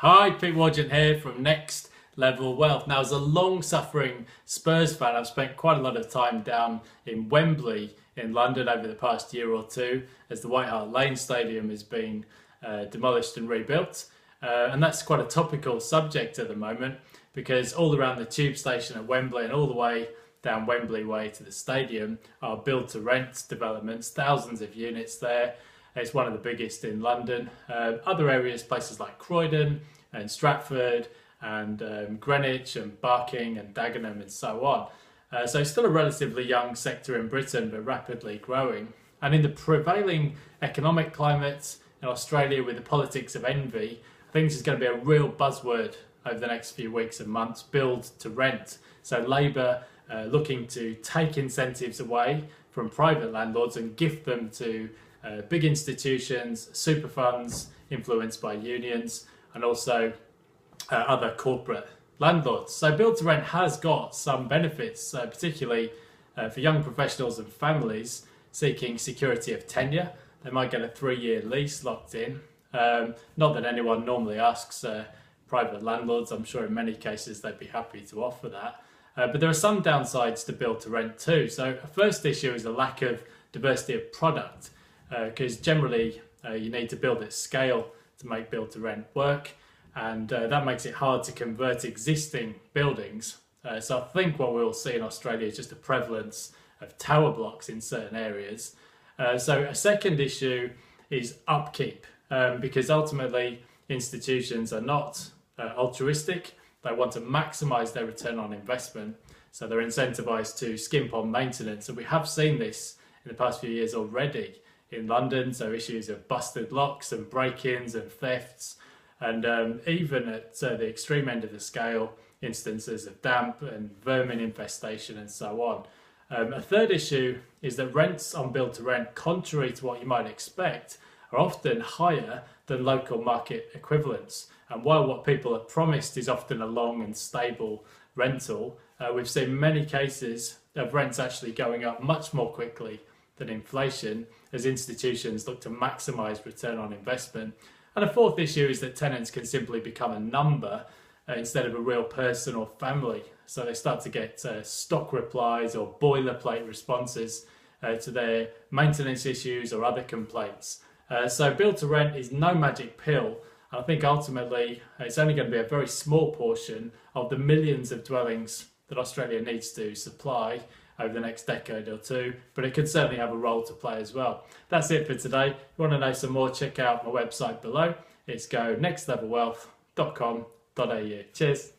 Hi, Pete Wadgent here from Next Level Wealth. Now, as a long-suffering Spurs fan, I've spent quite a lot of time down in Wembley in London over the past year or two as the White Hart Lane Stadium is being demolished and rebuilt. And that's quite a topical subject at the moment because all around the tube station at Wembley and all the way down Wembley Way to the stadium are build-to-rent developments, thousands of units there. It's one of the biggest in London. Other areas, places like Croydon and Stratford and Greenwich and Barking and Dagenham and so on. So it's still a relatively young sector in Britain, but rapidly growing. And in the prevailing economic climate in Australia with the politics of envy, I think this is going to be a real buzzword over the next few weeks and months, build to rent. So Labour looking to take incentives away from private landlords and gift them to big institutions, super funds influenced by unions, and also other corporate landlords. So build to rent has got some benefits, particularly for young professionals and families seeking security of tenure. They might get a 3-year lease locked in. Not that anyone normally asks private landlords. I'm sure in many cases they'd be happy to offer that. But there are some downsides to build to rent too. So a first issue is a lack of diversity of product. Because generally you need to build at scale to make build to rent work, and that makes it hard to convert existing buildings. So I think what we'll see in Australia is just a prevalence of tower blocks in certain areas. So a second issue is upkeep, because ultimately institutions are not altruistic. They want to maximise their return on investment, so they're incentivised to skimp on maintenance, and we have seen this in the past few years already in London, so issues of busted locks and break-ins and thefts, and even at the extreme end of the scale, instances of damp and vermin infestation and so on. A third issue is that rents on build to rent, contrary to what you might expect, are often higher than local market equivalents. And while what people are promised is often a long and stable rental, we've seen many cases of rents actually going up much more quickly than inflation as institutions look to maximise return on investment. And a fourth issue is that tenants can simply become a number instead of a real person or family. So they start to get stock replies or boilerplate responses to their maintenance issues or other complaints. So build to rent is no magic pill. I think ultimately it's only going to be a very small portion of the millions of dwellings that Australia needs to supply over the next decade or two, but it could certainly have a role to play as well. That's it for today. If you want to know some more, check out my website below. It's go nextlevelwealth.com.au. Cheers.